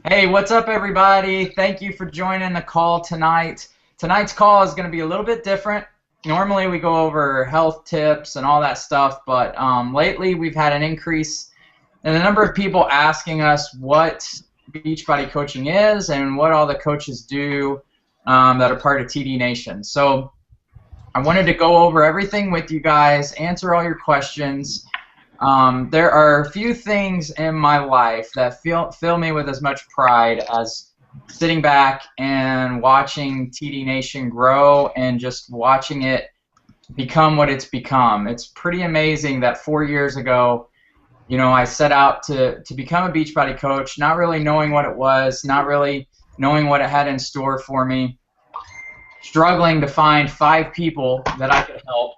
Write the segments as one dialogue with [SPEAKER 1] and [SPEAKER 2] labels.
[SPEAKER 1] Hey, what's up, everybody? Thank you for joining the call tonight. Tonight's call is going to be a little bit different. Normally, we go over health tips and all that stuff, but lately we've had an increase in the number of people asking us what Beachbody coaching is and what all the coaches do that are part of TD Nation. So I wanted to go over everything with you guys, answer all your questions. There are a few things in my life that fill me with as much pride as sitting back and watching TD Nation grow and just watching it become what it's become. It's pretty amazing that 4 years ago, I set out to become a Beachbody coach, not really knowing what it was, not really knowing what it had in store for me, struggling to find 5 people that I could help.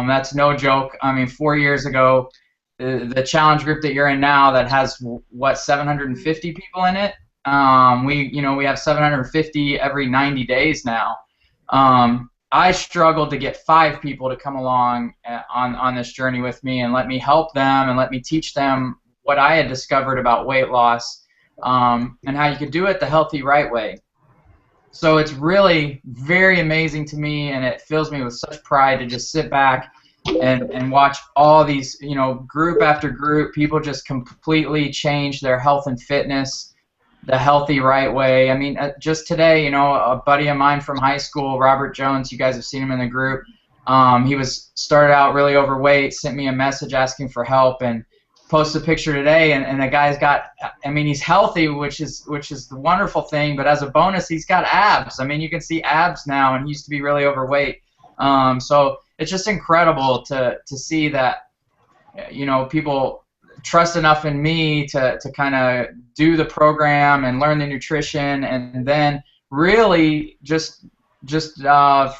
[SPEAKER 1] That's no joke. I mean, 4 years ago, the challenge group that you're in now that has what 750 people in it. We have 750 every 90 days now. I struggled to get 5 people to come along on this journey with me and let me help them and let me teach them what I had discovered about weight loss and how you could do it the healthy right way. So it's really very amazing to me, and it fills me with such pride to just sit back and watch all these, group after group, people just completely change their health and fitness the healthy right way. I mean, just today, a buddy of mine from high school, Robert Jones, you guys have seen him in the group. He started out really overweight, sent me a message asking for help, and posted a picture today, and the guy's got, I mean, he's healthy, which is the wonderful thing, but as a bonus, he's got abs. I mean, you can see abs now, and he used to be really overweight. So it's just incredible to see that, people trust enough in me to kind of do the program and learn the nutrition, and then really just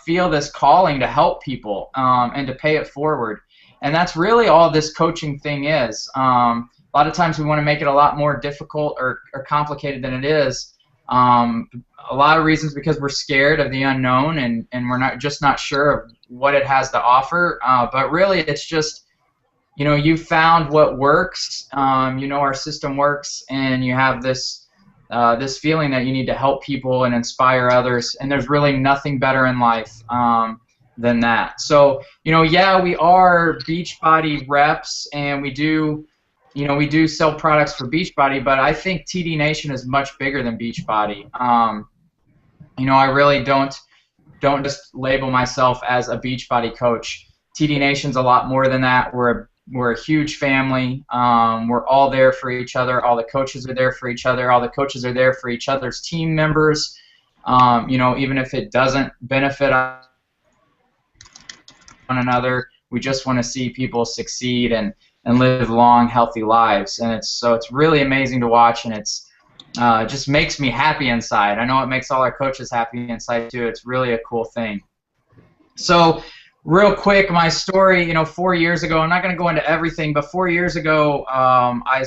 [SPEAKER 1] feel this calling to help people and to pay it forward. And that's really all this coaching thing is. A lot of times we want to make it a lot more difficult or complicated than it is. A lot of reasons because we're scared of the unknown and we're not sure of what it has to offer. But really it's just, you found what works. Our system works, and you have this feeling that you need to help people and inspire others. And there's really nothing better in life than that. So, yeah, we are Beachbody reps, and we do sell products for Beachbody, but I think TD Nation is much bigger than Beachbody. I really don't just label myself as a Beachbody coach. TD Nation's a lot more than that. We're a huge family. We're all there for each other. All the coaches are there for each other. All the coaches are there for each other's team members. Even if it doesn't benefit one another, we just want to see people succeed and live long, healthy lives. And it's really amazing to watch, and it's just makes me happy inside. I know it makes all our coaches happy inside too. It's really a cool thing. So real quick, my story, 4 years ago, I'm not going to go into everything, but 4 years ago, I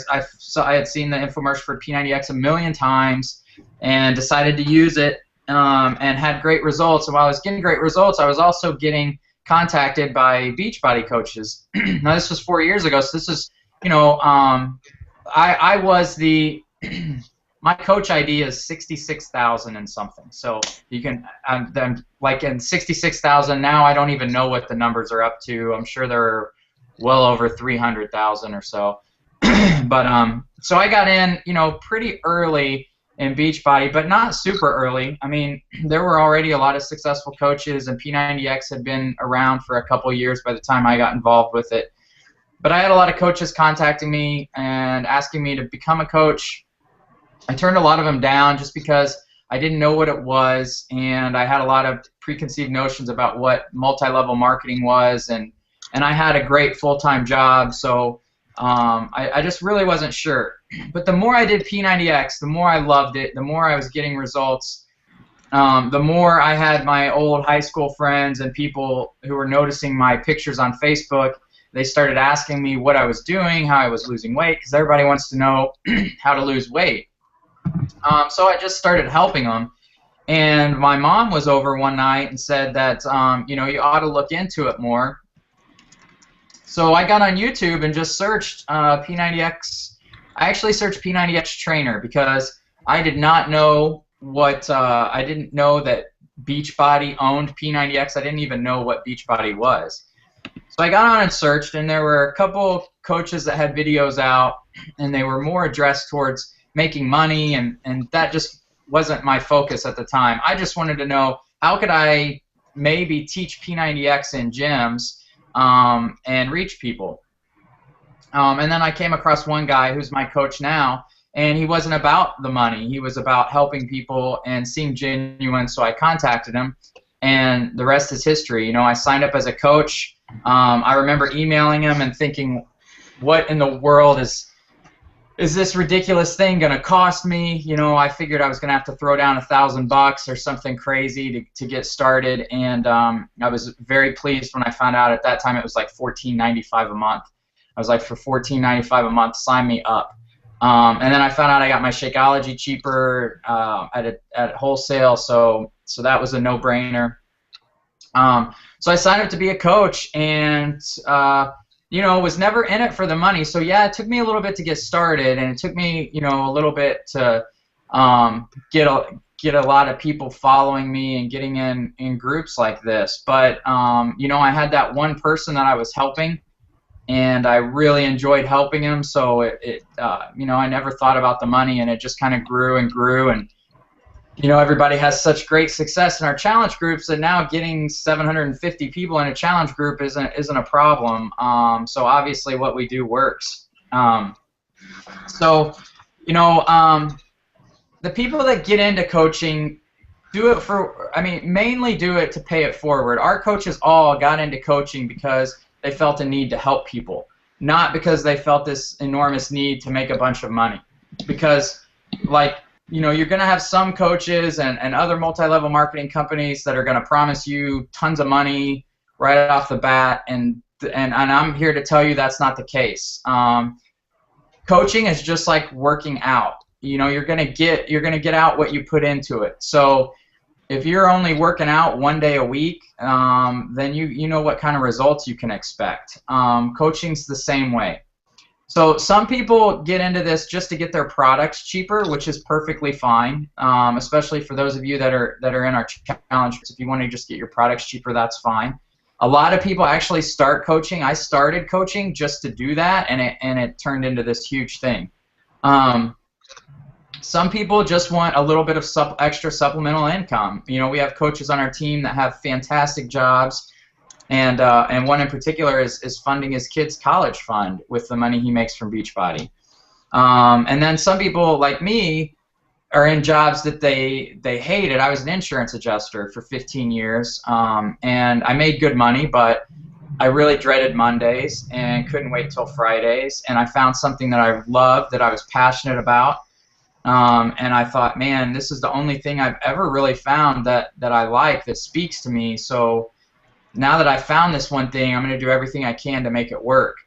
[SPEAKER 1] had seen the infomercial for P90X a million times and decided to use it and had great results. And while I was getting great results, I was also getting contacted by Beachbody coaches. Now, this was 4 years ago, so this is, I was the my coach ID is 66,000 and something. So you can, then like in 66,000 now, I don't even know what the numbers are up to. I'm sure they're well over 300,000 or so. But so I got in, pretty early in Beachbody, but not super early. I mean, there were already a lot of successful coaches, and P90X had been around for a couple years by the time I got involved with it. But I had a lot of coaches contacting me and asking me to become a coach. I turned a lot of them down just because I didn't know what it was, and I had a lot of preconceived notions about what multi-level marketing was, and I had a great full-time job, so I just really wasn't sure. But the more I did P90X, the more I loved it, the more I was getting results, the more I had my old high school friends and people who were noticing my pictures on Facebook. They started asking me what I was doing, how I was losing weight, because everybody wants to know how to lose weight. So I just started helping them. And my mom was over one night and said that, you ought to look into it more. So I got on YouTube and just searched P90X. I actually searched P90X trainer because I did not know what I didn't know that Beachbody owned P90X. I didn't even know what Beachbody was. So I got on and searched, and there were a couple coaches that had videos out, and they were more addressed towards making money, and that just wasn't my focus at the time. I just wanted to know, how could I maybe teach P90X in gyms and reach people. And then I came across one guy who's my coach now, and he wasn't about the money. He was about helping people and seemed genuine, so I contacted him, and the rest is history. You know, I signed up as a coach. I remember emailing him and thinking, what in the world is this ridiculous thing going to cost me? You know, I figured I was going to have to throw down $1,000 or something crazy to get started, and I was very pleased when I found out at that time it was like $14.95 a month. I was like, for $14.95 a month, sign me up. And then I found out I got my Shakeology cheaper at wholesale, so that was a no-brainer. So I signed up to be a coach, and you know, was never in it for the money. So yeah, it took me a little bit to get started, and it took me, you know, a little bit to get a lot of people following me and getting in groups like this. But you know, I had that one person that I was helping, and I really enjoyed helping him. So you know, I never thought about the money, and it just kind of grew and grew. And you know, everybody has such great success in our challenge groups that now getting 750 people in a challenge group isn't a problem. So obviously what we do works. So, you know, the people that get into coaching do it for, I mean, mainly do it to pay it forward. Our coaches all got into coaching because they felt a need to help people, not because they felt this enormous need to make a bunch of money. Because, like, you know, you're going to have some coaches and other multi-level marketing companies that are going to promise you tons of money right off the bat, and I'm here to tell you that's not the case. Coaching is just like working out. You know, you're going to get out what you put into it. So if you're only working out one day a week, then you know what kind of results you can expect. Coaching's the same way. So some people get into this just to get their products cheaper, which is perfectly fine, especially for those of you that are in our challenge. If you want to just get your products cheaper, that's fine. A lot of people actually start coaching. I started coaching just to do that, and it turned into this huge thing. Some people just want a little bit of extra supplemental income. You know, we have coaches on our team that have fantastic jobs. And one in particular is funding his kid's college fund with the money he makes from Beachbody. And then some people, like me, are in jobs that they hated. I was an insurance adjuster for 15 years, and I made good money, but I really dreaded Mondays and couldn't wait till Fridays. And I found something that I loved, that I was passionate about. And I thought, man, this is the only thing I've ever really found that I like, that speaks to me. So now that I found this one thing, I'm going to do everything I can to make it work.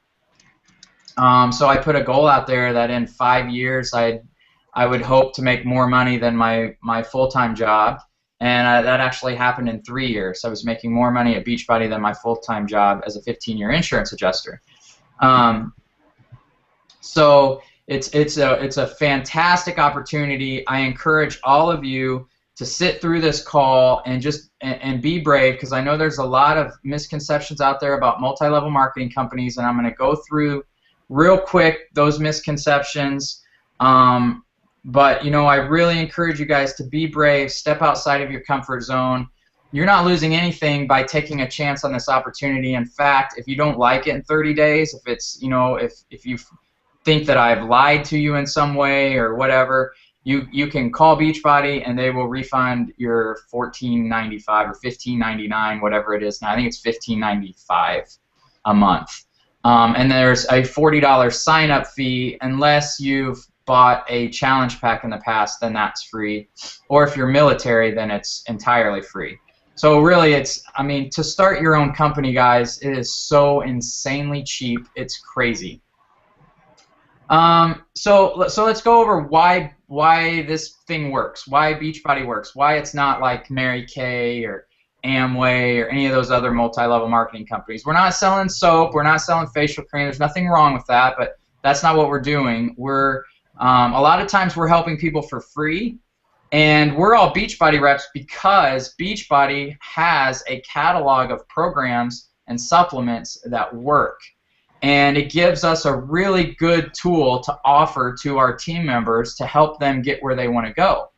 [SPEAKER 1] So I put a goal out there that in 5 years I would hope to make more money than my full-time job, and that actually happened in 3 years. I was making more money at Beachbody than my full-time job as a 15-year insurance adjuster. So it's a fantastic opportunity. I encourage all of you to sit through this call and just be brave, because I know there's a lot of misconceptions out there about multi-level marketing companies, and I'm going to go through real quick those misconceptions. But you know, I really encourage you guys to be brave, step outside of your comfort zone. You're not losing anything by taking a chance on this opportunity. In fact, if you don't like it in 30 days, if it's, you know, if you think that I've lied to you in some way or whatever, you can call Beachbody and they will refund your $14.95 or $15.99, whatever it is now. I think it's $15.95 a month. And there's a $40 sign-up fee unless you've bought a challenge pack in the past, then that's free. Or if you're military, then it's entirely free. So really, I mean, to start your own company, guys, it is so insanely cheap. It's crazy. So let's go over why this thing works, why Beachbody works, why it's not like Mary Kay or Amway or any of those other multi-level marketing companies. We're not selling soap, we're not selling facial cream. There's nothing wrong with that, but that's not what we're doing. We're A lot of times we're helping people for free, and we're all Beachbody reps because Beachbody has a catalog of programs and supplements that work. And it gives us a really good tool to offer to our team members to help them get where they want to go.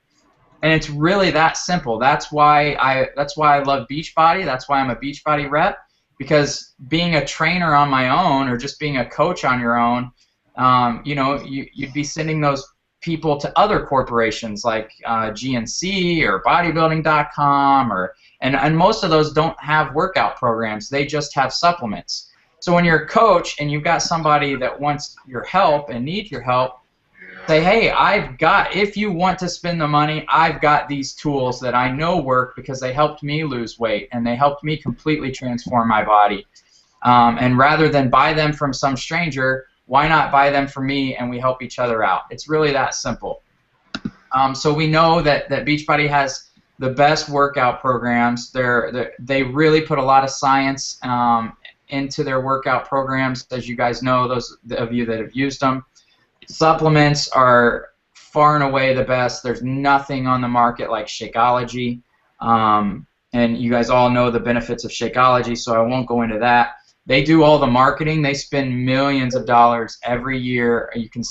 [SPEAKER 1] And it's really that simple. That's why I love Beachbody. That's why I'm a Beachbody rep, because being a trainer on my own or just being a coach on your own, you know, you'd be sending those people to other corporations like GNC or bodybuilding.com, and most of those don't have workout programs. They just have supplements. So when you're a coach and you've got somebody that wants your help and needs your help, say, hey, if you want to spend the money, I've got these tools that I know work because they helped me lose weight and they helped me completely transform my body. And rather than buy them from some stranger, why not buy them from me and we help each other out? It's really that simple. So we know that Beachbody has the best workout programs. They really put a lot of science into their workout programs, as you guys know, those of you that have used them. Supplements are far and away the best. There's nothing on the market like Shakeology, and you guys all know the benefits of Shakeology, so I won't go into that. They do all the marketing. They spend millions of dollars every year. You can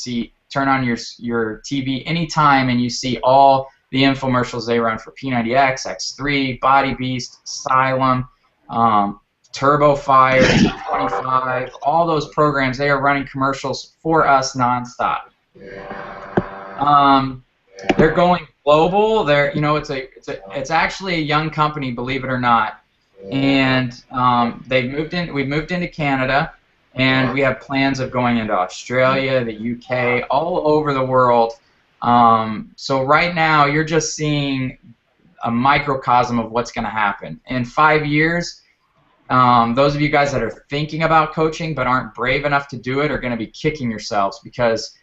[SPEAKER 1] turn on your TV anytime and you see all the infomercials they run for P90X, X3, Body Beast, Asylum, Turbo Fire, T25, all those programs. They are running commercials for us nonstop. They're going global. It's actually a young company, believe it or not, and we've moved into Canada, and we have plans of going into Australia, the UK, all over the world. So right now you're just seeing a microcosm of what's going to happen in 5 years. Those of you guys that are thinking about coaching but aren't brave enough to do it are going to be kicking yourselves, because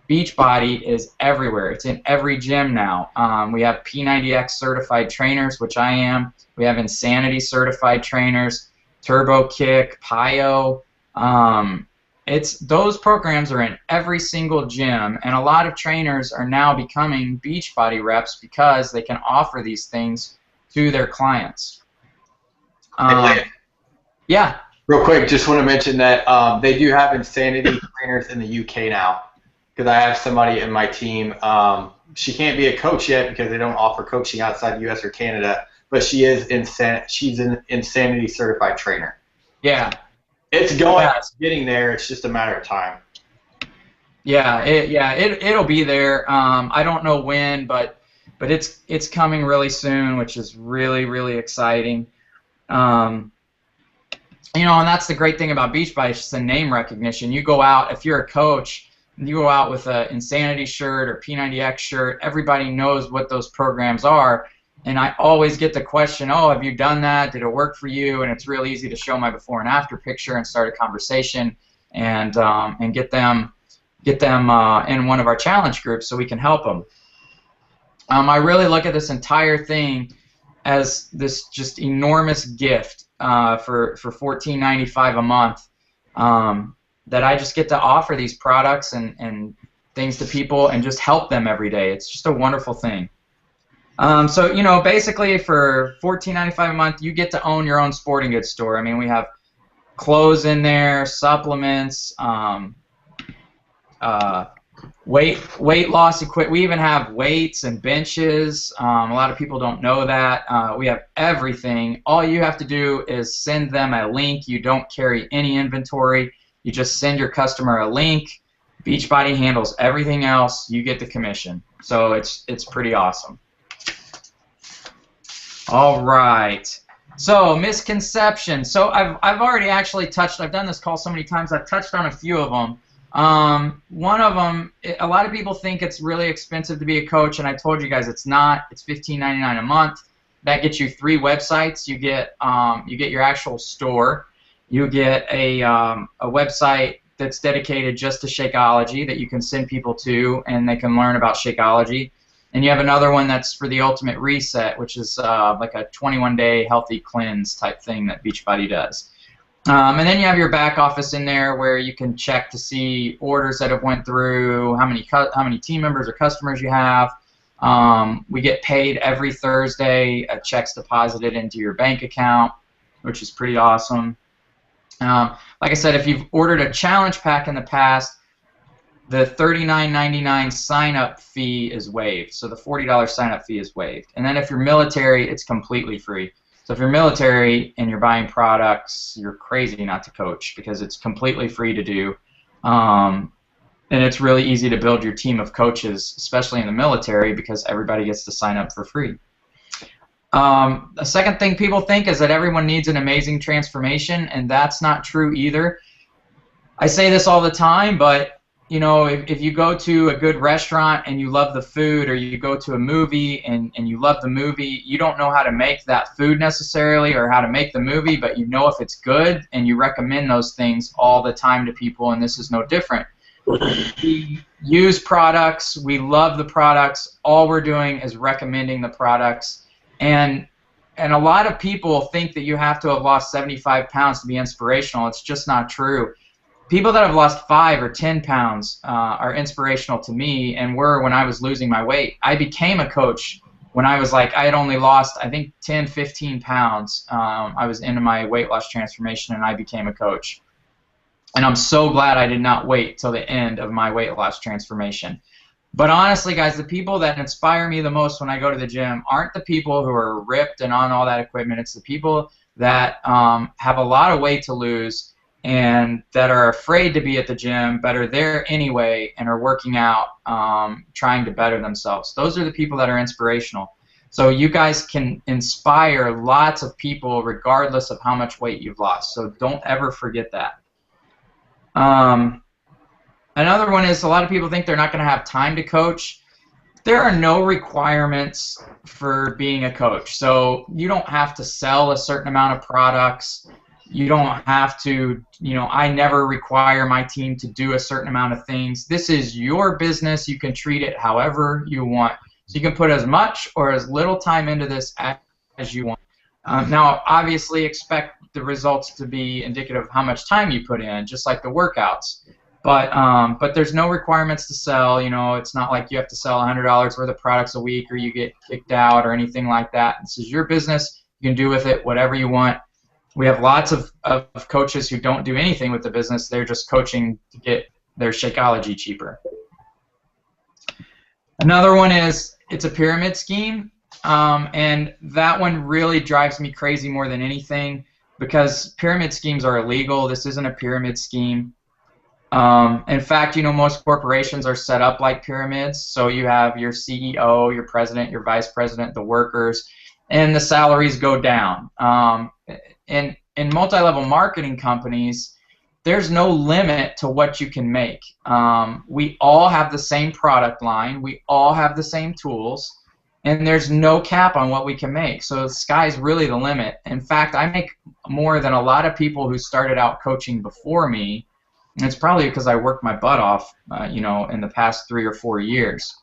[SPEAKER 1] Beachbody is everywhere. It's in every gym now. We have P90X certified trainers, which I am. We have Insanity certified trainers, Turbo Kick, Pio. Those programs are in every single gym, and a lot of trainers are now becoming Beachbody reps because they can offer these things to their clients. Yeah.
[SPEAKER 2] Real quick, just want to mention that they do have Insanity trainers in the UK now, because I have somebody in my team. She can't be a coach yet because they don't offer coaching outside the US or Canada, but she's an Insanity certified trainer.
[SPEAKER 1] Yeah.
[SPEAKER 2] It's getting there. It's just a matter of time.
[SPEAKER 1] Yeah, it'll be there. I don't know when, but it's coming really soon, which is really, really exciting. You know, and that's the great thing about Beachbody. It's just the name recognition. You go out, if you're a coach, you go out with an Insanity shirt or P90X shirt, everybody knows what those programs are. And I always get the question, oh, have you done that? Did it work for you? And it's real easy to show my before and after picture and start a conversation and get them in one of our challenge groups so we can help them. I really look at this entire thing as this just enormous gift for $14.95 a month, that I just get to offer these products and things to people and just help them every day. It's just a wonderful thing. So, you know, basically for $14.95 a month, you get to own your own sporting goods store. I mean, we have clothes in there, supplements, weight loss equipment. We even have weights and benches. A lot of people don't know that. We have everything. All you have to do is send them a link. You don't carry any inventory. You just send your customer a link. Beachbody handles everything else. You get the commission. So it's pretty awesome. All right. So misconceptions. So I've already actually touched. I've done this call so many times. I've touched on a few of them. One of them, a lot of people think it's really expensive to be a coach, and I told you guys it's not. It's $15.99 a month. That gets you 3 websites. You get your actual store. You get a website that's dedicated just to Shakeology that you can send people to, and they can learn about Shakeology. And you have another one that's for the Ultimate Reset, which is like a 21-day healthy cleanse type thing that Beachbody does. And then you have your back office in there where you can check to see orders that have went through, how many team members or customers you have. We get paid every Thursday. A check's deposited into your bank account, which is pretty awesome. Like I said, if you've ordered a challenge pack in the past, the $39.99 sign-up fee is waived. So the $40 sign-up fee is waived. And then if you're military, it's completely free. So if you're military and you're buying products, you're crazy not to coach because it's completely free to do. And it's really easy to build your team of coaches, especially in the military, because everybody gets to sign up for free. The second thing people think is that everyone needs an amazing transformation, and that's not true either. I say this all the time, but you know, if you go to a good restaurant and you love the food, or you go to a movie and you love the movie, you don't know how to make that food necessarily or how to make the movie, but you know if it's good, and you recommend those things all the time to people, and this is no different. We use products, we love the products, all we're doing is recommending the products, and a lot of people think that you have to have lost 75 pounds to be inspirational. It's just not true. People that have lost 5 or 10 pounds are inspirational to me, and were when I was losing my weight. I became a coach when I was like, I had only lost, I think, 10, 15 pounds. I was into my weight loss transformation, and I became a coach. And I'm so glad I did not wait till the end of my weight loss transformation. But honestly, guys, the people that inspire me the most when I go to the gym aren't the people who are ripped and on all that equipment. It's the people that have a lot of weight to lose and that are afraid to be at the gym, but are there anyway and are working out, trying to better themselves. Those are the people that are inspirational. So you guys can inspire lots of people regardless of how much weight you've lost. So don't ever forget that. Another one is a lot of people think they're not going to have time to coach. There are no requirements for being a coach. So you don't have to sell a certain amount of products. You don't have to, you know, I never require my team to do a certain amount of things. This is your business. You can treat it however you want. So you can put as much or as little time into this as you want. Now, obviously, expect the results to be indicative of how much time you put in, just like the workouts. But there's no requirements to sell. You know, it's not like you have to sell $100 worth of products a week or you get kicked out or anything like that. This is your business. You can do with it whatever you want. We have lots of coaches who don't do anything with the business. They're just coaching to get their Shakeology cheaper. Another one is it's a pyramid scheme, and that one really drives me crazy more than anything because pyramid schemes are illegal. This isn't a pyramid scheme. In fact, you know, most corporations are set up like pyramids. So you have your CEO, your president, your vice president, the workers, and the salaries go down. In multi-level marketing companies, there's no limit to what you can make. We all have the same product line. We all have the same tools. And there's no cap on what we can make. So the sky's really the limit. In fact, I make more than a lot of people who started out coaching before me. And it's probably because I worked my butt off, you know, in the past 3 or 4 years.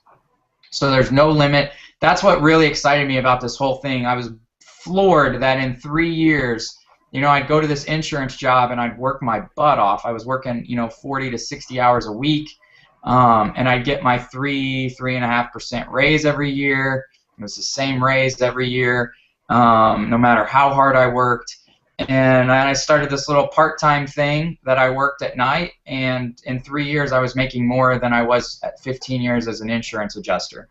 [SPEAKER 1] So there's no limit. That's what really excited me about this whole thing. I was floored that in 3 years, you know, I'd go to this insurance job and I'd work my butt off. I was working, you know, 40 to 60 hours a week, and I'd get my 3.5% raise every year. It was the same raise every year, no matter how hard I worked. And I started this little part-time thing that I worked at night, and in 3 years I was making more than I was at 15 years as an insurance adjuster.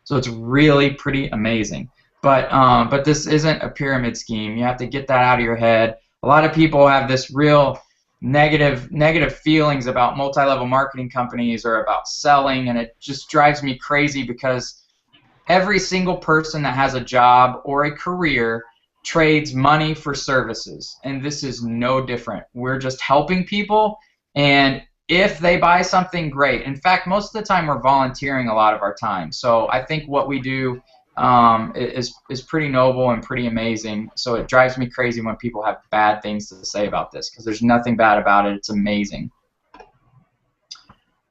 [SPEAKER 1] So it's really pretty amazing. But this isn't a pyramid scheme. You have to get that out of your head. A lot of people have this real negative feelings about multi-level marketing companies or about selling, and it just drives me crazy because every single person that has a job or a career trades money for services, and this is no different. We're just helping people, and if they buy something, great. In fact, most of the time we're volunteering a lot of our time. So I think what we do is pretty noble and pretty amazing. So it drives me crazy when people have bad things to say about this because there's nothing bad about it. It's amazing.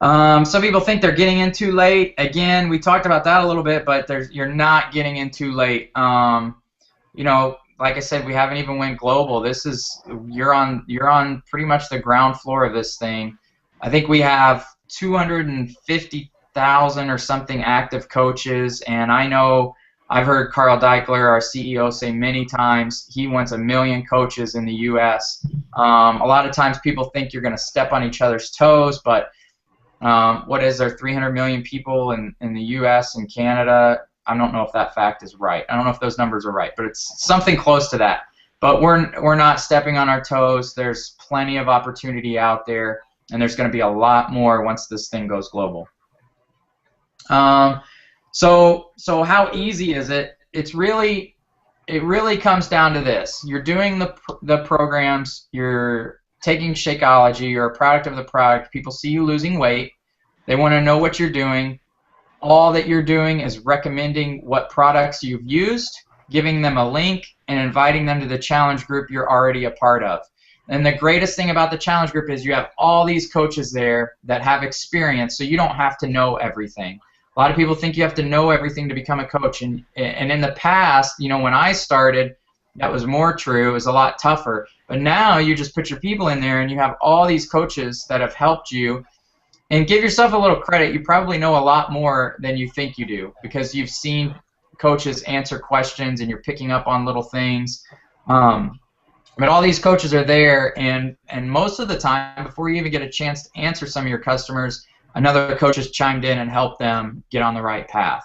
[SPEAKER 1] Some people think they're getting in too late. Again, we talked about that a little bit, but you're not getting in too late. You know, like I said, we haven't even went global. This is you're on pretty much the ground floor of this thing. I think we have 250,000 or something active coaches, and I know I've heard Carl Deichler, our CEO, say many times he wants 1 million coaches in the U.S. A lot of times people think you're going to step on each other's toes, but what is there, 300 million people in the U.S. and Canada? I don't know if that fact is right. I don't know if those numbers are right, but it's something close to that. But we're not stepping on our toes. There's plenty of opportunity out there, and there's going to be a lot more once this thing goes global. So how easy is it? It really comes down to this. You're doing the programs. You're taking Shakeology. You're a product of the product. People see you losing weight. They want to know what you're doing. All that you're doing is recommending what products you've used, giving them a link, and inviting them to the challenge group you're already a part of. And the greatest thing about the challenge group is you have all these coaches there that have experience, so you don't have to know everything. A lot of people think you have to know everything to become a coach, and in the past, you know, when I started, that was more true. It was a lot tougher. But now you just put your people in there, and you have all these coaches that have helped you. And give yourself a little credit. You probably know a lot more than you think you do because you've seen coaches answer questions and you're picking up on little things. But all these coaches are there, and most of the time, before you even get a chance to answer some of your customers, another coach has chimed in and helped them get on the right path.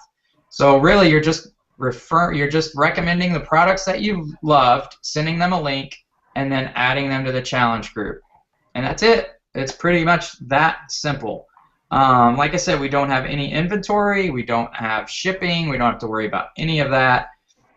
[SPEAKER 1] So really, you're just recommending the products that you've loved, sending them a link, and then adding them to the challenge group. And that's it. It's pretty much that simple. Like I said, we don't have any inventory. We don't have shipping. We don't have to worry about any of that.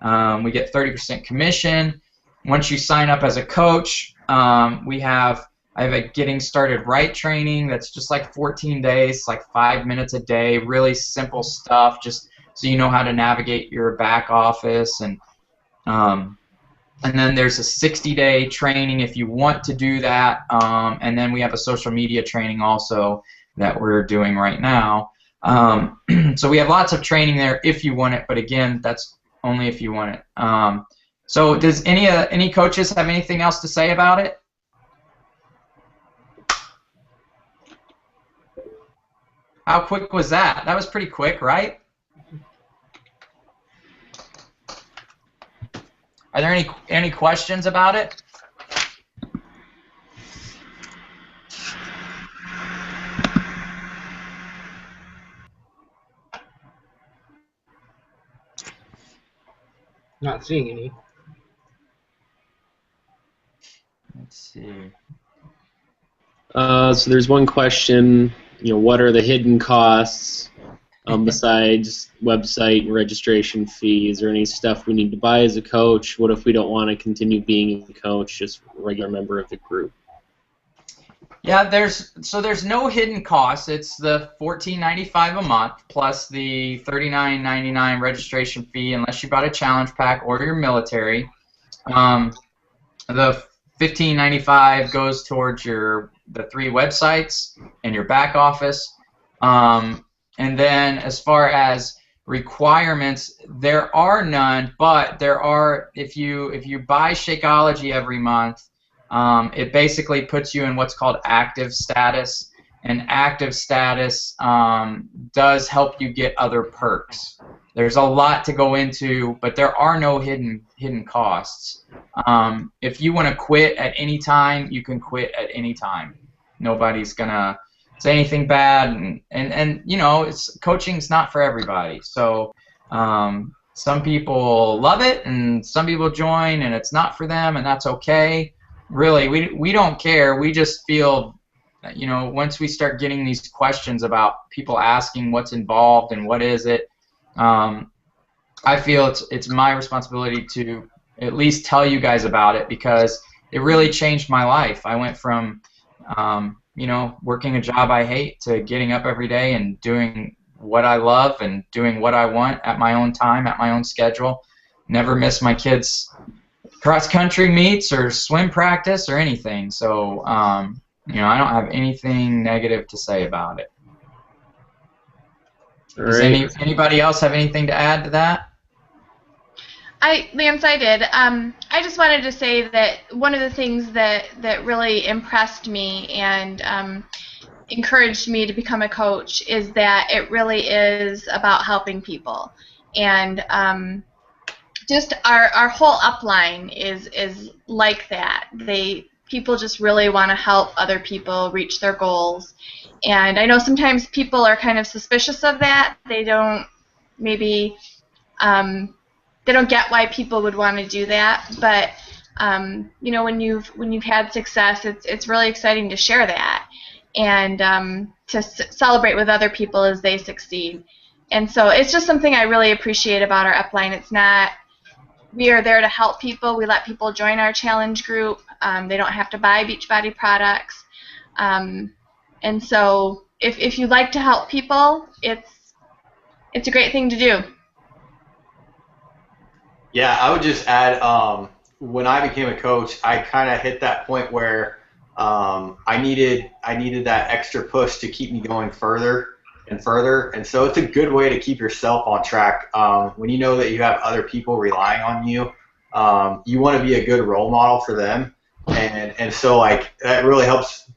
[SPEAKER 1] We get 30% commission. Once you sign up as a coach, I have a getting started right training that's just like 14 days, like 5 minutes a day, really simple stuff, just so you know how to navigate your back office. And then there's a 60-day training if you want to do that. And then we have a social media training also that we're doing right now. So we have lots of training there if you want it, but again, that's only if you want it. So does any coaches have anything else to say about it? How quick was that? That was pretty quick, right? Are there any questions about it?
[SPEAKER 3] Not seeing any.
[SPEAKER 1] Let's see.
[SPEAKER 4] So there's one question. What are the hidden costs besides website and registration fees, or any stuff we need to buy as a coach? What if we don't want to continue being a coach, just a regular member of the group?
[SPEAKER 1] Yeah, there's no hidden costs. It's the $14.95 a month plus the $39.99 registration fee unless you bought a challenge pack or you're military. The $15.95 goes towards the 3 websites and your back office. And then as far as requirements, there are none, but there are, if you buy Shakeology every month, it basically puts you in what's called active status, and active status does help you get other perks. There's a lot to go into, but there are no hidden costs. If you want to quit at any time, you can quit at any time. Nobody's gonna say anything bad, and you know, coaching's not for everybody. So some people love it, and some people join, and it's not for them, and that's okay. Really, we don't care. We just feel that, you know, once we start getting these questions about people asking what's involved and what is it, I feel it's my responsibility to at least tell you guys about it, because it really changed my life. I went from you know, working a job I hate to getting up every day and doing what I love and doing what I want at my own time, at my own schedule. Never miss my kids' cross-country meets or swim practice or anything. So, you know, I don't have anything negative to say about it. Does anybody else have anything to add to that?
[SPEAKER 3] Lance, I did. I just wanted to say that one of the things that really impressed me and encouraged me to become a coach is that it really is about helping people. And just our whole upline is like that. People just really want to help other people reach their goals. And I know sometimes people are kind of suspicious of that. They don't maybe they don't get why people would want to do that. But you know, when you've had success, it's really exciting to share that and to celebrate with other people as they succeed. And so it's just something I really appreciate about our upline. It's not we are there to help people. We let people join our challenge group. They don't have to buy Beachbody products. And so if you like to help people, it's a great thing to do.
[SPEAKER 2] Yeah, I would just add, when I became a coach, I kind of hit that point where I needed that extra push to keep me going further and further. And so it's a good way to keep yourself on track. When you know that you have other people relying on you, you want to be a good role model for them. And so like that really helps,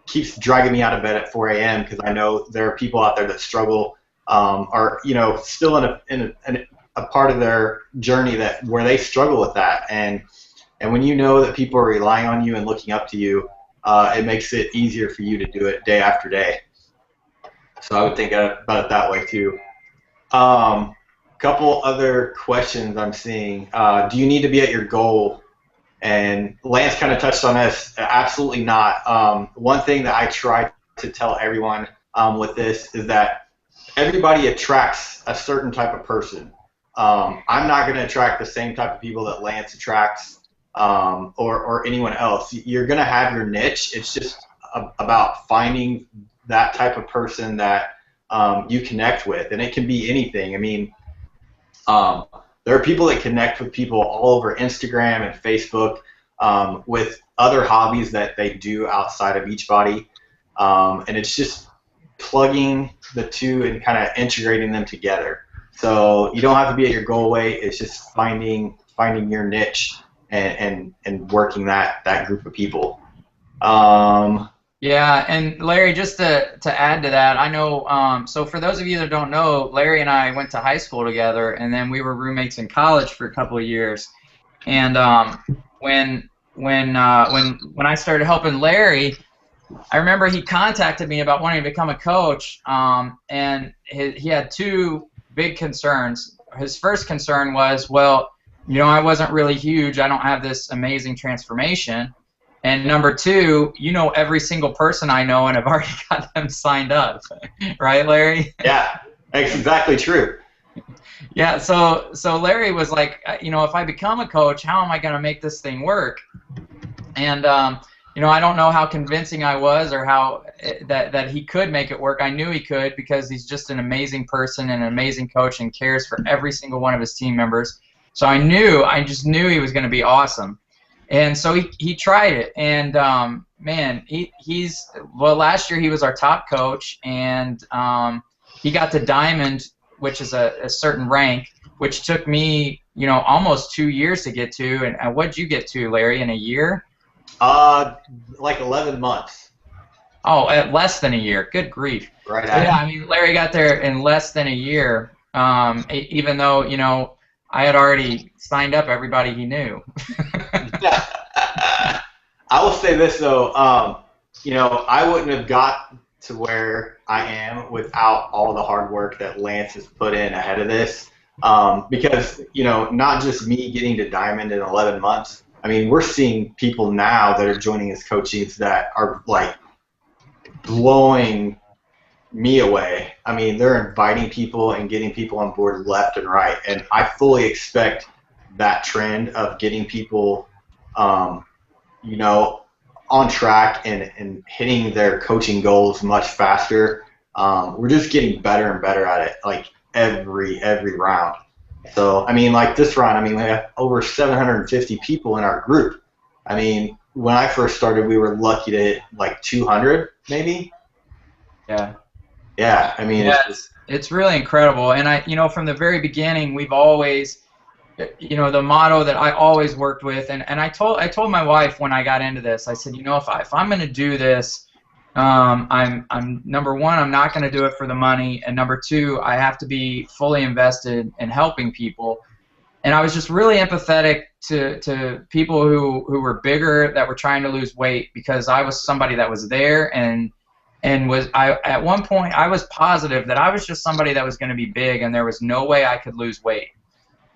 [SPEAKER 2] keeps dragging me out of bed at 4 a.m. because I know there are people out there that struggle, are still in a part of their journey where they struggle with that. And when you know that people are relying on you and looking up to you, it makes it easier for you to do it day after day. So I would think about it that way too. Couple other questions I'm seeing. Do you need to be at your goal? And Lance kind of touched on this. Absolutely not. One thing that I try to tell everyone with this is that everybody attracts a certain type of person. I'm not going to attract the same type of people that Lance attracts or anyone else. You're going to have your niche. It's just about finding that type of person that you connect with, and it can be anything. I mean, there are people that connect with people all over Instagram and Facebook with other hobbies that they do outside of Beachbody, and it's just plugging the two and kind of integrating them together. So you don't have to be at your goal weight. It's just finding your niche and working that group of people.
[SPEAKER 1] Yeah, and Larry, just to add to that, I know, so for those of you that don't know, Larry and I went to high school together, and then we were roommates in college for a couple of years. And when I started helping Larry, I remember he contacted me about wanting to become a coach, and he had two big concerns. His first concern was, well, I wasn't really huge. I don't have this amazing transformation. And number two, every single person I know and I've already got them signed up. Right, Larry?
[SPEAKER 2] Yeah, that's exactly true.
[SPEAKER 1] Yeah, so Larry was like, if I become a coach, how am I going to make this thing work? And, I don't know how convincing I was or how that he could make it work. I knew he could because he's just an amazing person and an amazing coach and cares for every single one of his team members. So I just knew he was going to be awesome. And so he tried it, and man, last year he was our top coach, and he got to Diamond, which is a certain rank, which took me almost 2 years to get to. And what did you get to, Larry, in a year?
[SPEAKER 2] Like 11 months.
[SPEAKER 1] Oh, at less than a year. Good grief.
[SPEAKER 2] Right.
[SPEAKER 1] So, yeah, I mean, Larry got there in less than a year, even though I had already signed up everybody he knew.
[SPEAKER 2] I will say this though, I wouldn't have got to where I am without all the hard work that Lance has put in ahead of this. Because not just me getting to Diamond in 11 months. I mean, we're seeing people now that are joining as coaches that are like blowing me away. I mean, they're inviting people and getting people on board left and right, and I fully expect that trend of getting people on track and hitting their coaching goals much faster. We're just getting better and better at it, like every round. So, I mean, like this round, I mean, we have over 750 people in our group. I mean, when I first started, we were lucky to hit like 200, maybe.
[SPEAKER 1] Yeah.
[SPEAKER 2] Yeah, I mean,
[SPEAKER 1] it's really incredible. And from the very beginning, we've always you know, the motto that I always worked with, and I told my wife when I got into this, I said, you know, if I'm going to do this, I'm number one, I'm not going to do it for the money, and number two, I have to be fully invested in helping people. And I was just really empathetic to people who were bigger, that were trying to lose weight, because I was somebody that was there, and at one point I was positive that I was just somebody that was going to be big, and there was no way I could lose weight.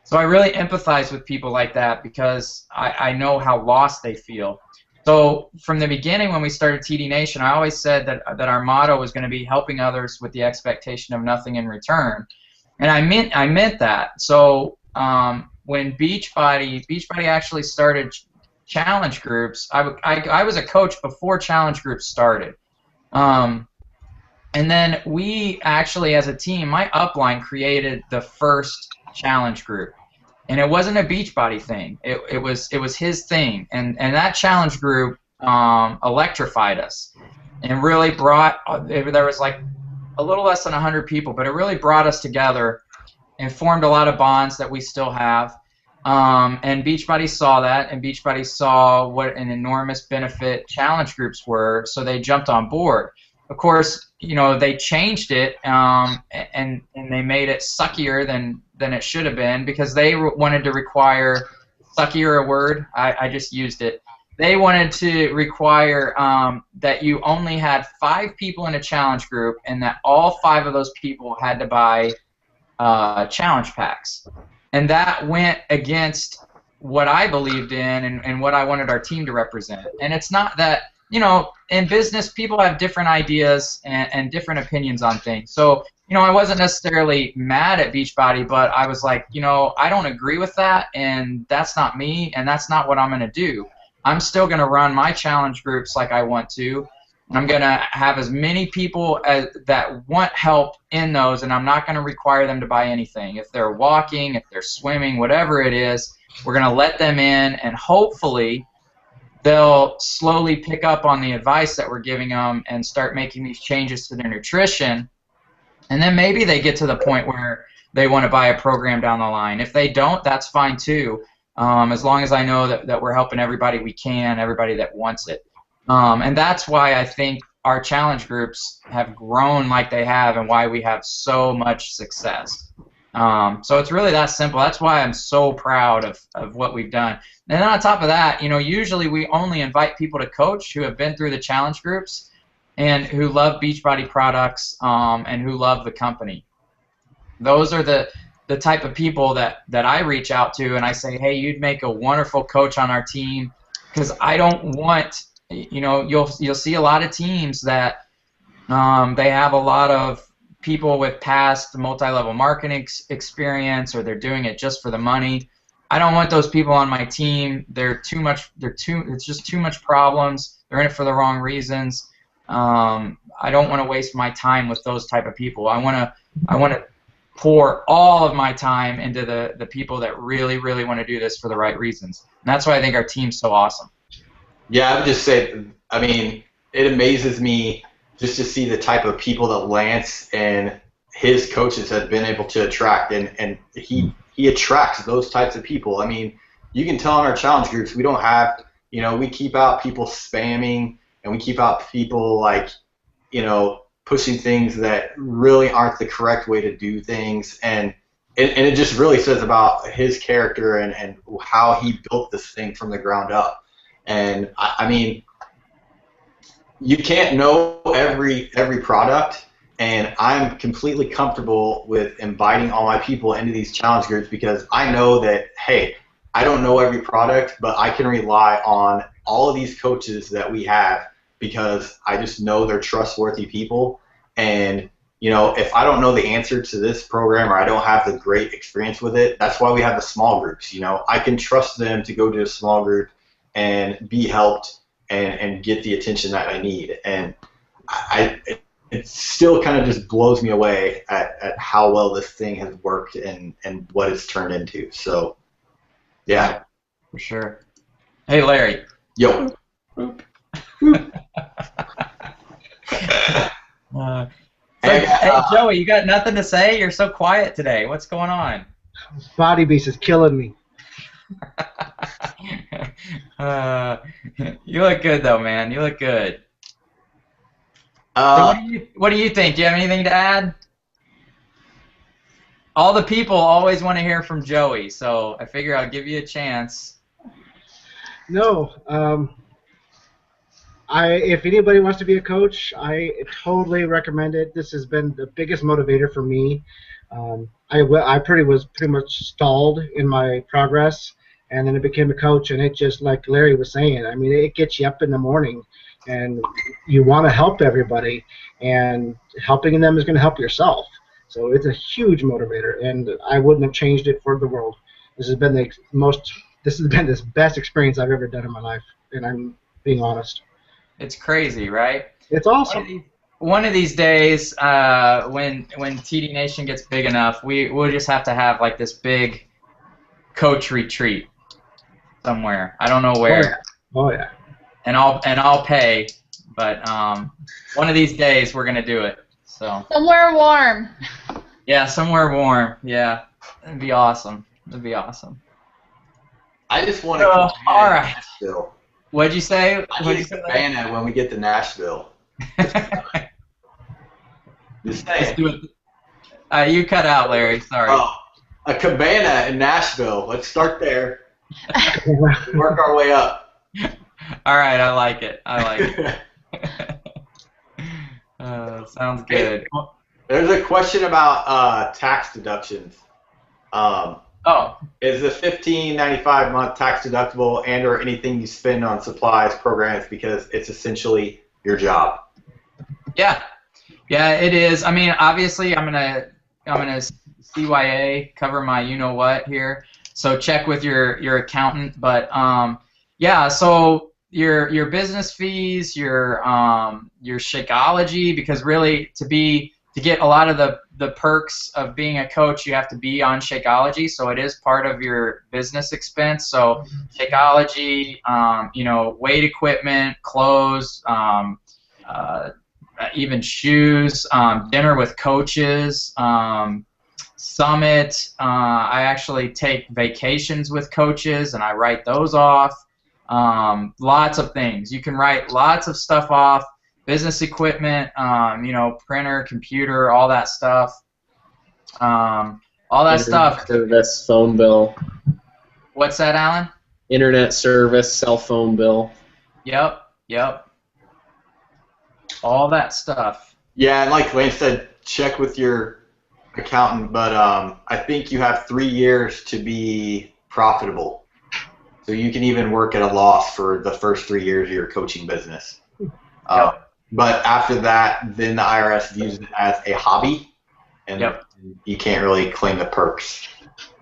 [SPEAKER 1] So I really empathize with people like that, because I know how lost they feel. So from the beginning, when we started TD Nation, I always said that our motto was going to be helping others with the expectation of nothing in return, and I meant that. So when Beachbody actually started challenge groups, I was a coach before challenge groups started. And then we actually, as a team, my upline created the first challenge group. And it wasn't a Beachbody thing. It was his thing. And that challenge group electrified us, and really brought, there was like a little less than 100 people, but it really brought us together and formed a lot of bonds that we still have. And Beachbody saw that, and Beachbody saw what an enormous benefit challenge groups were, so they jumped on board. Of course, you know, they changed it, and they made it suckier than it should have been, because they wanted to require, suckier a word, I just used it. They wanted to require that you only had 5 people in a challenge group, and that all 5 of those people had to buy challenge packs. And that went against what I believed in, and what I wanted our team to represent. And it's not that, you know, in business, people have different ideas and different opinions on things. So, you know, I wasn't necessarily mad at Beachbody, but I was like, you know, I don't agree with that, and that's not me, and that's not what I'm going to do. I'm still going to run my challenge groups like I want to. I'm going to have as many people that want help in those, and I'm not going to require them to buy anything. If they're walking, if they're swimming, whatever it is, we're going to let them in, and hopefully they'll slowly pick up on the advice that we're giving them and start making these changes to their nutrition. And then maybe they get to the point where they want to buy a program down the line. If they don't, that's fine too, as long as I know that we're helping everybody we can, everybody that wants it. And that's why I think our challenge groups have grown like they have, and why we have so much success. So it's really that simple. That's why I'm so proud of what we've done. And then on top of that, you know, usually we only invite people to coach who have been through the challenge groups and who love Beachbody products, and who love the company. Those are the type of people that I reach out to, and I say, hey, you'd make a wonderful coach on our team, because I don't want, you know, you'll see a lot of teams that they have a lot of people with past multi-level marketing experience, or they're doing it just for the money. I don't want those people on my team. It's just too much problems. They're in it for the wrong reasons. I don't want to waste my time with those type of people. I want to pour all of my time into the people that really, really want to do this for the right reasons. And that's why I think our team's so awesome.
[SPEAKER 2] Yeah, I would just say, I mean, it amazes me just to see the type of people that Lance and his coaches have been able to attract, and he attracts those types of people. I mean, you can tell in our challenge groups, we don't have, you know, we keep out people spamming, and we keep out people like, you know, pushing things that really aren't the correct way to do things, and it just really says about his character and how he built this thing from the ground up. And I mean, you can't know every product, and I'm completely comfortable with inviting all my people into these challenge groups, because I know that, hey, I don't know every product, but I can rely on all of these coaches that we have, because I just know they're trustworthy people. And, you know, if I don't know the answer to this program, or I don't have the great experience with it, that's why we have the small groups. You know, I can trust them to go to a small group and be helped and get the attention that I need. And it still kind of just blows me away at how well this thing has worked and what it's turned into. So, yeah.
[SPEAKER 1] For sure. Hey, Larry.
[SPEAKER 2] Yo.
[SPEAKER 1] Hey, Joey, you got nothing to say? You're so quiet today. What's going on?
[SPEAKER 5] Body Beast is killing me.
[SPEAKER 1] uh, you look good though, man. You look good. So
[SPEAKER 2] Uh,
[SPEAKER 1] what do you think? Do you have anything to add? All the people always want to hear from Joey, so I figure I'll give you a chance.
[SPEAKER 5] No, if anybody wants to be a coach, I totally recommend it. This has been the biggest motivator for me. I was pretty much stalled in my progress, and then I became a coach, and it just, like Larry was saying, I mean, it gets you up in the morning, and you want to help everybody, and helping them is going to help yourself. So it's a huge motivator, and I wouldn't have changed it for the world. This has been the best experience I've ever done in my life, and I'm being honest.
[SPEAKER 1] It's crazy, right?
[SPEAKER 5] It's awesome.
[SPEAKER 1] One of these days, when TD Nation gets big enough, we'll just have to have like this big coach retreat somewhere. I don't know where.
[SPEAKER 5] Oh yeah.
[SPEAKER 1] And I'll pay, but one of these days we're gonna do it. So.
[SPEAKER 3] Somewhere warm.
[SPEAKER 1] Yeah, somewhere warm. Yeah, that'd be awesome. That'd be awesome.
[SPEAKER 2] I just want to
[SPEAKER 1] all right.
[SPEAKER 2] Nashville.
[SPEAKER 1] What'd you say?
[SPEAKER 2] I need a cabana when we get to Nashville. Just saying.
[SPEAKER 1] Let's do it. You cut out, Larry. Sorry.
[SPEAKER 2] Oh, a cabana in Nashville. Let's start there. Work our way up.
[SPEAKER 1] All right, I like it. I like it. Sounds good.
[SPEAKER 2] There's a question about tax deductions. Is the $15.95 month tax deductible and/or anything you spend on supplies, programs, because it's essentially your job?
[SPEAKER 1] Yeah, it is. I mean, obviously, I'm gonna CYA, cover my you know what here. So check with your accountant. But yeah, so your business fees, your Shakeology, because really to get a lot of the perks of being a coach, you have to be on Shakeology, so it is part of your business expense. So Shakeology, weight equipment, clothes, even shoes, dinner with coaches, summit. I actually take vacations with coaches, and I write those off. Lots of things. You can write lots of stuff off. Business equipment, printer, computer, all that stuff.
[SPEAKER 4] Internet service, phone bill.
[SPEAKER 1] What's that, Alan?
[SPEAKER 4] Internet service, cell phone bill.
[SPEAKER 1] Yep. All that stuff.
[SPEAKER 2] Yeah, and like Lane said, check with your accountant, but I think you have 3 years to be profitable. So you can even work at a loss for the first 3 years of your coaching business. But after that, then the IRS views it as a hobby, and you can't really claim the perks.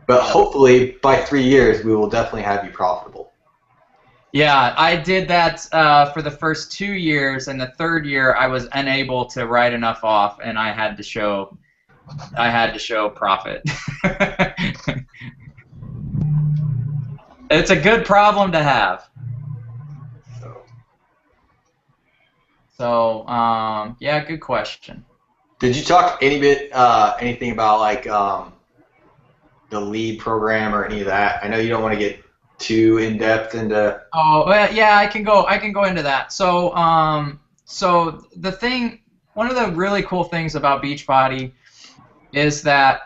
[SPEAKER 2] But hopefully, by 3 years, we will definitely have you profitable.
[SPEAKER 1] Yeah, I did that for the first 2 years, and the third year I was unable to write enough off, and I had to show profit. It's a good problem to have. So, yeah, good question.
[SPEAKER 2] Did you talk anything about like the lead program or any of that? I know you don't want to get too in depth into.
[SPEAKER 1] Oh, well, yeah, I can go into that. So, one of the really cool things about Beachbody is that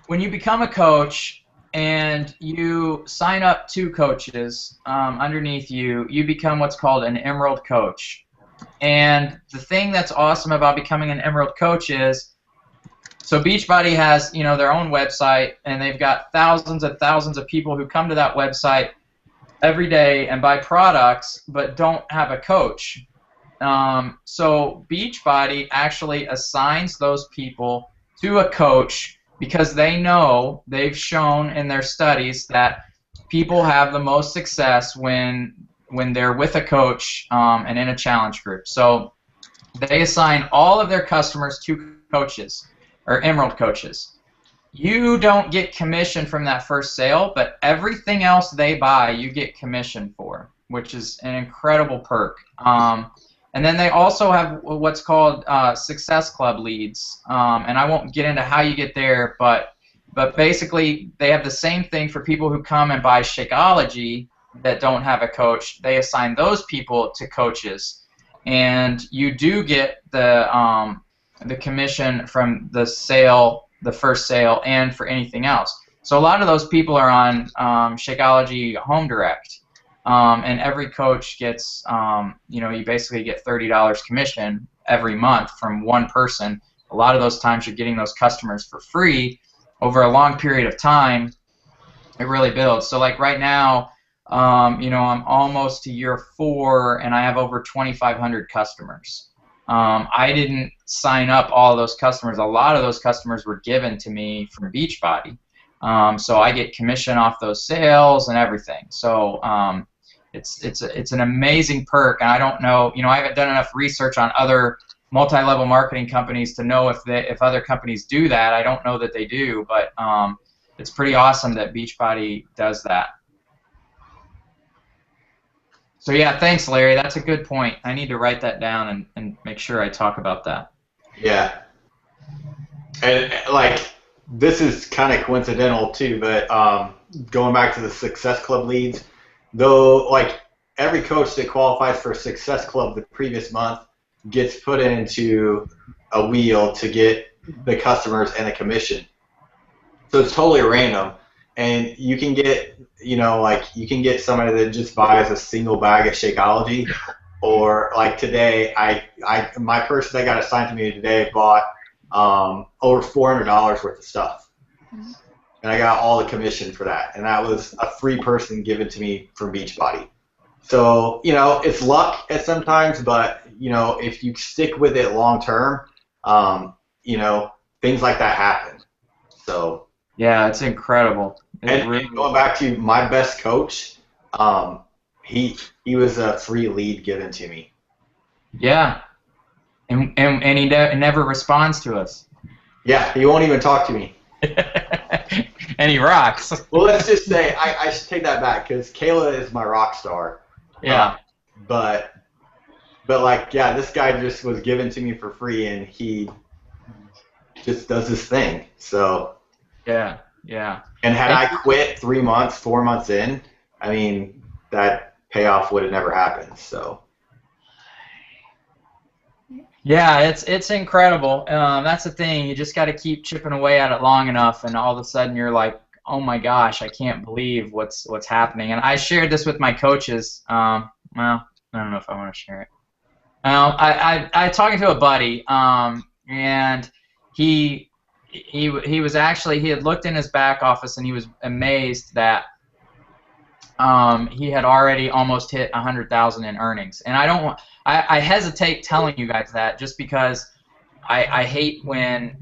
[SPEAKER 1] when you become a coach and you sign up 2 coaches underneath you, you become what's called an Emerald Coach. And the thing that's awesome about becoming an Emerald Coach is, so Beachbody has their own website, and they've got thousands of people who come to that website every day and buy products, but don't have a coach. So Beachbody actually assigns those people to a coach, because they've shown in their studies that people have the most success when they're with a coach and in a challenge group. So they assign all of their customers to coaches, or Emerald Coaches. You don't get commission from that first sale, but everything else they buy, you get commission for, which is an incredible perk. And then they also have what's called Success Club leads, and I won't get into how you get there, but But basically, they have the same thing for people who come and buy Shakeology that don't have a coach. They assign those people to coaches, and you do get the commission from the sale, the first sale, and for anything else. So a lot of those people are on Shakeology Home Direct, and every coach gets, you basically get $30 commission every month from one person. A lot of those times you're getting those customers for free. Over a long period of time, it really builds. So like right now, I'm almost to year 4, and I have over 2,500 customers. I didn't sign up all of those customers. A lot of those customers were given to me from Beachbody. So I get commission off those sales and everything. So it's an amazing perk, and I don't know, I haven't done enough research on other multi-level marketing companies to know if other companies do that. I don't know that they do, but it's pretty awesome that Beachbody does that. So yeah, thanks, Larry. That's a good point. I need to write that down and make sure I talk about that.
[SPEAKER 2] Yeah. And like, this is kind of coincidental too, but going back to the Success Club leads, though, like every coach that qualifies for Success Club the previous month gets put into a wheel to get the customers and the commission. So it's totally random, and you can get, you can get somebody that just buys a single bag of Shakeology, or like today, my person that got assigned to me today bought over $400 worth of stuff, and I got all the commission for that, and that was a free person given to me from Beachbody. So it's luck at sometimes, but if you stick with it long term, things like that happen. So
[SPEAKER 1] yeah, it's incredible.
[SPEAKER 2] And going back to my best coach, he was a free lead given to me.
[SPEAKER 1] Yeah, and he never responds to us.
[SPEAKER 2] Yeah, he won't even talk to me.
[SPEAKER 1] And he rocks.
[SPEAKER 2] Well, let's just say I should take that back, because Kayla is my rock star.
[SPEAKER 1] Yeah.
[SPEAKER 2] But like, yeah, this guy just was given to me for free, and he just does his thing. So
[SPEAKER 1] yeah.
[SPEAKER 2] And had I quit 3 months, 4 months in, I mean, that payoff would have never happened. So
[SPEAKER 1] yeah, it's incredible. That's the thing. You just got to keep chipping away at it long enough, and all of a sudden you're like, oh my gosh, I can't believe what's happening. And I shared this with my coaches. Well, I don't know if I want to share it. I talking to a buddy, and he was actually, he had looked in his back office, and he was amazed that he had already almost hit 100,000 in earnings. And I hesitate telling you guys that, just because I hate when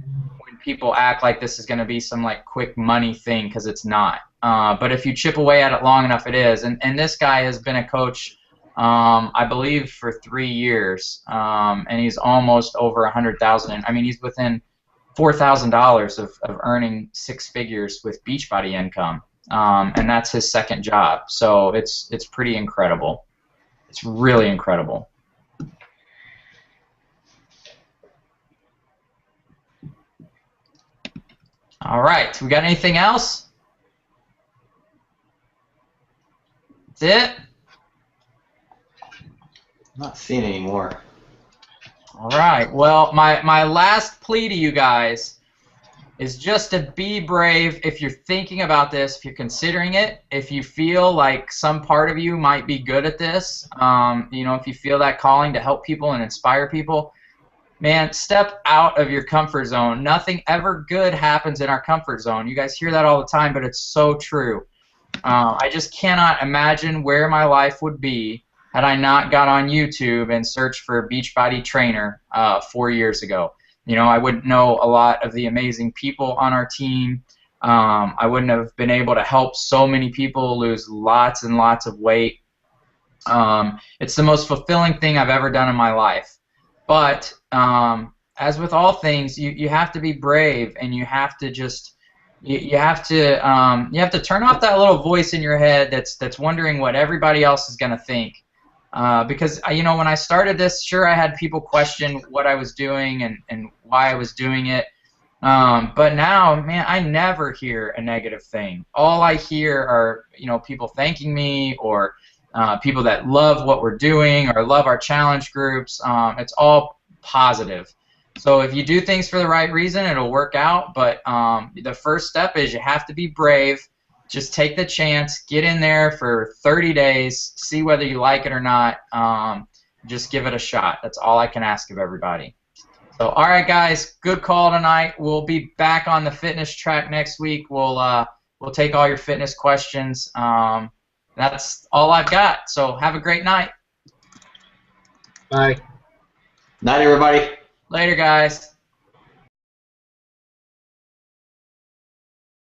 [SPEAKER 1] people act like this is going to be some like quick money thing, because it's not. But if you chip away at it long enough, it is. And this guy has been a coach, I believe, for 3 years, and he's almost over 100,000. I mean, he's within $4,000 of earning 6 figures with Beachbody income, and that's his second job. So it's pretty incredible. It's really incredible. All right, we got anything else? That's it?
[SPEAKER 2] I'm not seeing any more.
[SPEAKER 1] All right, well, my last plea to you guys is just to be brave if you're thinking about this, if you're considering it, if you feel like some part of you might be good at this, if you feel that calling to help people and inspire people, man, step out of your comfort zone. Nothing ever good happens in our comfort zone. You guys hear that all the time, but it's so true. I just cannot imagine where my life would be had I not got on YouTube and searched for Beachbody trainer 4 years ago. I wouldn't know a lot of the amazing people on our team. I wouldn't have been able to help so many people lose lots and lots of weight. It's the most fulfilling thing I've ever done in my life. But as with all things, you have to be brave, and you have to just you have to turn off that little voice in your head that's wondering what everybody else is going to think. Because when I started this, sure, I had people question what I was doing and why I was doing it, But now, man, I never hear a negative thing. All I hear are, people thanking me, or people that love what we're doing or love our challenge groups. It's all positive. So if you do things for the right reason, it'll work out. But the first step is you have to be brave. Just take the chance. Get in there for 30 days. See whether you like it or not. Just give it a shot. That's all I can ask of everybody. So, all right, guys, good call tonight. We'll be back on the fitness track next week. We'll take all your fitness questions. That's all I've got. So have a great night.
[SPEAKER 5] Bye.
[SPEAKER 2] Night, everybody.
[SPEAKER 1] Later, guys.